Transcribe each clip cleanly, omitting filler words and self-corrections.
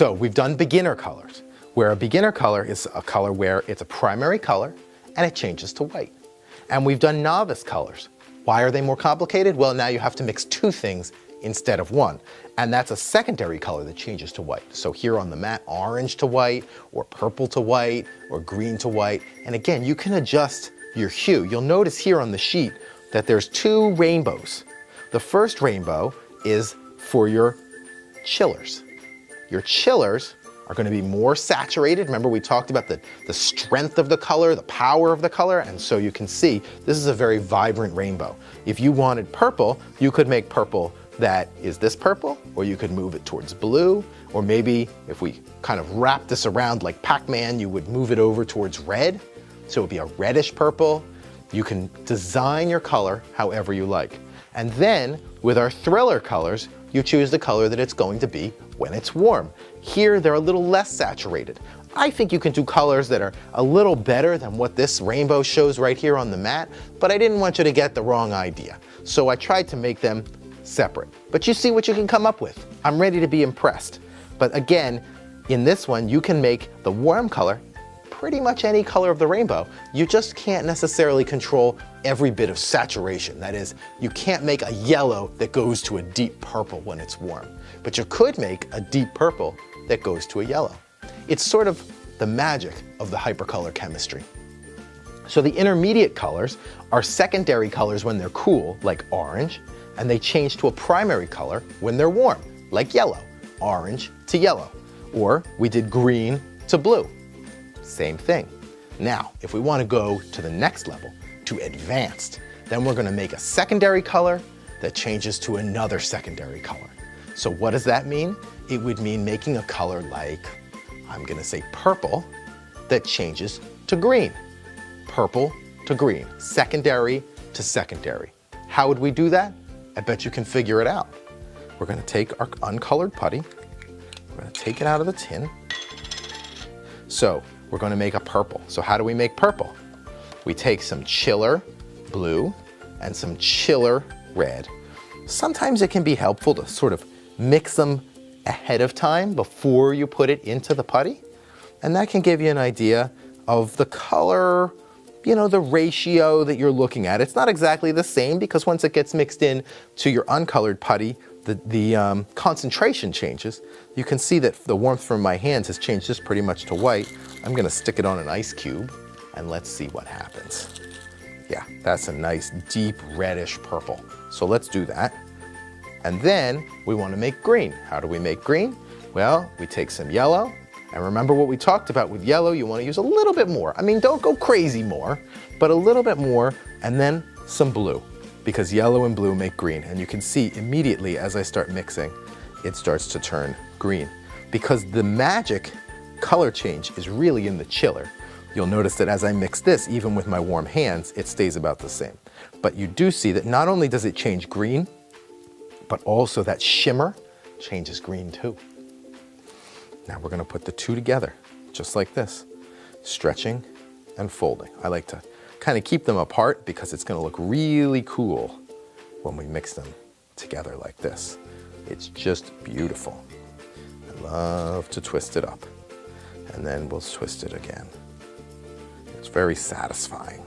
So we've done beginner colors, where a beginner color is a color where it's a primary color and it changes to white. And we've done novice colors. Why are they more complicated? Well, now you have to mix two things instead of one. And that's a secondary color that changes to white. So here on the mat, orange to white, or purple to white, or green to white. And again, you can adjust your hue. You'll notice here on the sheet that there's two rainbows. The first rainbow is for your chillers. Your chillers are going to be more saturated. Remember, we talked about the strength of the color, the power of the color, and so you can see this is a very vibrant rainbow. If you wanted purple, you could make purple that is this purple, or you could move it towards blue, or maybe if we kind of wrap this around like Pac-Man, you would move it over towards red, so it would be a reddish purple. You can design your color however you like. And then with our thriller colors, you choose the color that it's going to be when it's warm. Here, they're a little less saturated. I think you can do colors that are a little better than what this rainbow shows right here on the mat, but I didn't want you to get the wrong idea. So I tried to make them separate. But you see what you can come up with. I'm ready to be impressed. But again, in this one, you can make the warm color pretty much any color of the rainbow. You just can't necessarily control every bit of saturation. That is, you can't make a yellow that goes to a deep purple when it's warm. But you could make a deep purple that goes to a yellow. It's sort of the magic of the hypercolor chemistry. So the intermediate colors are secondary colors when they're cool, like orange, and they change to a primary color when they're warm, like yellow, orange to yellow. Or we did green to blue. Same thing. Now, if we want to go to the next level, to advanced, then we're going to make a secondary color that changes to another secondary color. So what does that mean? It would mean making a color like, I'm going to say purple, that changes to green. Purple to green, secondary to secondary. How would we do that? I bet you can figure it out. We're going to take our uncolored putty, we're going to take it out of the tin. So we're going to make a purple. So how do we make purple? We take some chiller blue and some chiller red. Sometimes it can be helpful to sort of mix them ahead of time before you put it into the putty. And that can give you an idea of the color, you know, the ratio that you're looking at. It's not exactly the same because once it gets mixed in to your uncolored putty, the concentration changes. You can see that the warmth from my hands has changed just pretty much to white. I'm going to stick it on an ice cube and let's see what happens. Yeah, that's a nice deep reddish purple. So let's do that. And then we want to make green. How do we make green? Well, we take some yellow. And remember what we talked about with yellow, you want to use a little bit more. I mean, don't go crazy more, but a little bit more, and then some blue, because yellow and blue make green. And you can see immediately as I start mixing, it starts to turn green. Because the magic color change is really in the chiller. You'll notice that as I mix this, even with my warm hands, it stays about the same. But you do see that not only does it change green, but also that shimmer changes green too. Now we're going to put the two together, just like this, stretching and folding. I like to kind of keep them apart because it's going to look really cool when we mix them together like this. It's just beautiful. I love to twist it up, and then we'll twist it again. It's very satisfying.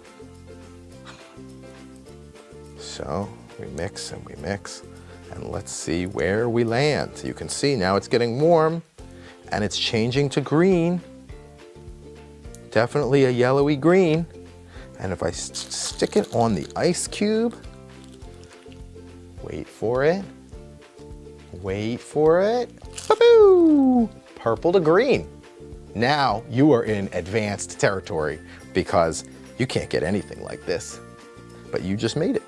So we mix and we mix, and let's see where we land. You can see now it's getting warm. And it's changing to green, definitely a yellowy green. And if I stick it on the ice cube, wait for it, ba-boo! Purple to green. Now you are in advanced territory because you can't get anything like this, but you just made it.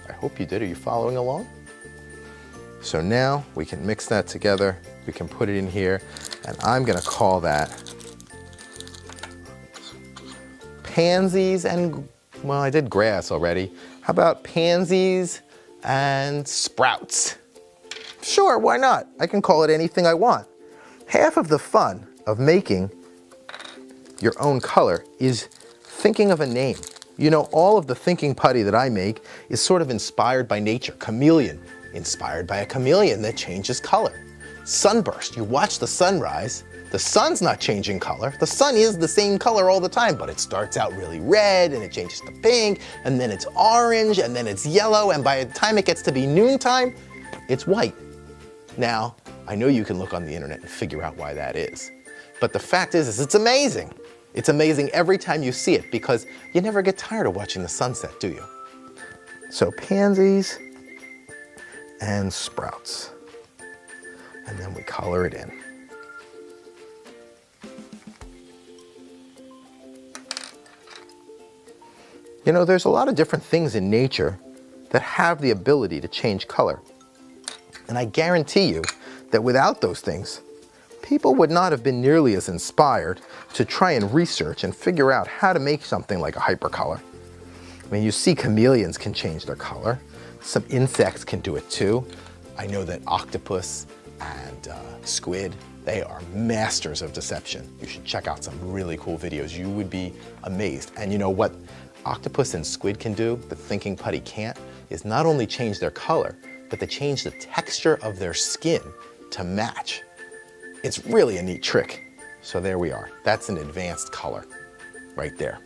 I hope you did. Are you following along? So now we can mix that together. We can put it in here, and I'm gonna call that pansies and, well, I did grass already. How about pansies and sprouts? Sure, why not? I can call it anything I want. Half of the fun of making your own color is thinking of a name. You know, all of the thinking putty that I make is sort of inspired by nature. Chameleon, inspired by a chameleon that changes color. sunburst. You watch the sunrise, the sun's not changing color. The sun is the same color all the time, but it starts out really red and it changes to pink, and then it's orange, and then it's yellow, and by the time it gets to be noontime, it's white. Now, I know you can look on the internet and figure out why that is. But the fact is it's amazing. It's amazing every time you see it because you never get tired of watching the sunset, do you? So pansies and sprouts. And then we color it in. You know, there's a lot of different things in nature that have the ability to change color. And I guarantee you that without those things, people would not have been nearly as inspired to try and research and figure out how to make something like a hypercolor. I mean, you see chameleons can change their color. Some insects can do it too. I know that octopus and squid, they are masters of deception. You should check out some really cool videos. You would be amazed. And you know what octopus and squid can do, the thinking putty can't, is not only change their color, but they change the texture of their skin to match. It's really a neat trick. So there we are. That's an advanced color right there.